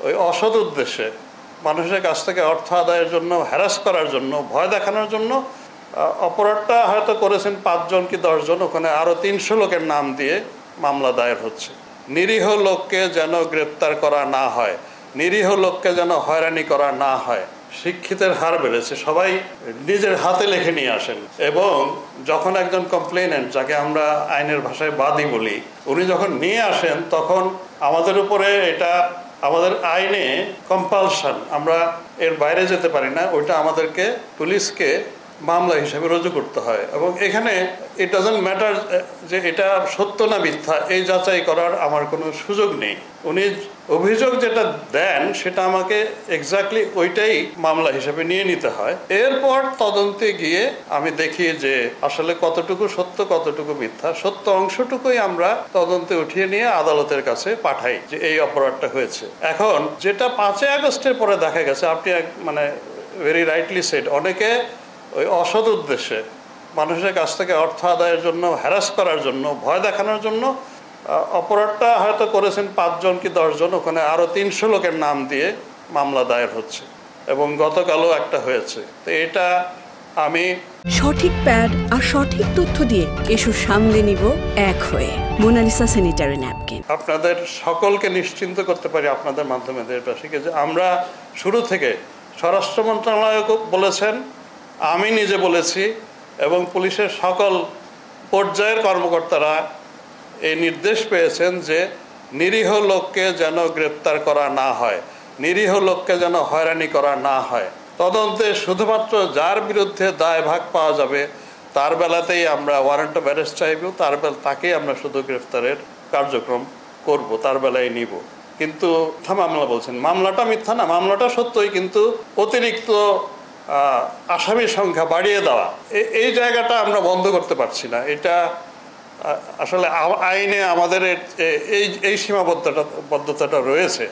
ওই অসৎ উদ্দেশ্যে মানুষের কাছ থেকে অর্থ আদায়ের জন্য, হ্যারাস করার জন্য, ভয় দেখানোর জন্য অপরাধটা হয়তো করেছেন 5 জন কি 10 জন, ওখানে আরও 300 লোকের নাম দিয়ে মামলা দায়ের হচ্ছে। নিরীহ লোককে যেন গ্রেপ্তার করা না হয়, নিরীহ লোককে যেন হয়রানি করা না হয়। শিক্ষিতের হার বেড়েছে, সবাই নিজের হাতে লিখে নিয়ে আসেন, এবং যখন একজন কমপ্লেনেন্ট, যাকে আমরা আইনের ভাষায় বাদী বলি, উনি যখন নিয়ে আসেন তখন আমাদের উপরে এটা আমাদের আইনে কম্পালশন, আমরা এর বাইরে যেতে পারি না, ওইটা আমাদেরকে পুলিশকে মামলা হিসেবে রুজু করতে হয়। এবং এখানে ইট ডাজন্ট ম্যাটার যে এটা সত্য না মিথ্যা, এই যাচাই করার আমার কোনো সুযোগ নেই। উনি অভিযোগ যেটা দেন সেটা আমাকে এক্স্যাক্টলি ওইটাই মামলা হিসেবে নিয়ে নিতে হয়। এরপর তদন্তে গিয়ে আমি দেখি যে আসলে কতটুকু সত্য কতটুকু মিথ্যা। সত্য অংশটুকুই আমরা তদন্তে উঠিয়ে নিয়ে আদালতের কাছে পাঠাই যে এই অপরাধটা হয়েছে। এখন যেটা 5 আগস্টের পরে দেখা গেছে, আপনি মানে ভেরি রাইটলি সেড, অনেকে ওই অসৎ উদ্দেশ্যে মানুষের কাছ থেকে অর্থ আদায়ের জন্য, হ্যারাস করার জন্য, ভয় দেখানোর জন্য অপরাধটা হয়তো করেছেন 5 জন কি 10 জন, ওখানে আরও 300 লোকের নাম দিয়ে মামলা দায়ের হচ্ছে, এবং গতকালও একটা হয়েছে। তো এটা আমি সঠিক প্যাড আর সঠিক তথ্য দিয়ে এসব সামলে নিব এক হয়ে। Monalisa sanitary napkin. আপনাদের সকলকে নিশ্চিন্ত করতে পারি আপনাদের মাধ্যমে দেশবাসীকে যে আমরা শুরু থেকে, স্বরাষ্ট্র মন্ত্রণালয় বলেছেন, আমি নিজে বলেছি, এবং পুলিশের সকল পর্যায়ের কর্মকর্তারা এই নির্দেশ পেয়েছেন যে নিরীহ লোককে যেন গ্রেপ্তার করা না হয়, নিরীহ লোককে যেন হয়রানি করা না হয়। তদন্তে শুধুমাত্র যার বিরুদ্ধে দায়ভাগ পাওয়া যাবে তার বেলাতেই আমরা ওয়ারেন্ট অফ অ্যারেস্ট চাইব, তাকেই আমরা শুধু গ্রেফতারের কার্যক্রম করব, তার বেলায় নিব। কিন্তু মামলা বলছেন, মামলাটা মিথ্যা না, মামলাটা সত্যই, কিন্তু অতিরিক্ত আসামির সংখ্যা বাড়িয়ে দেওয়া, এই জায়গাটা আমরা বন্ধ করতে পারছি না। এটা আসলে আইনে আমাদের এই সীমাবদ্ধতাটা রয়েছে।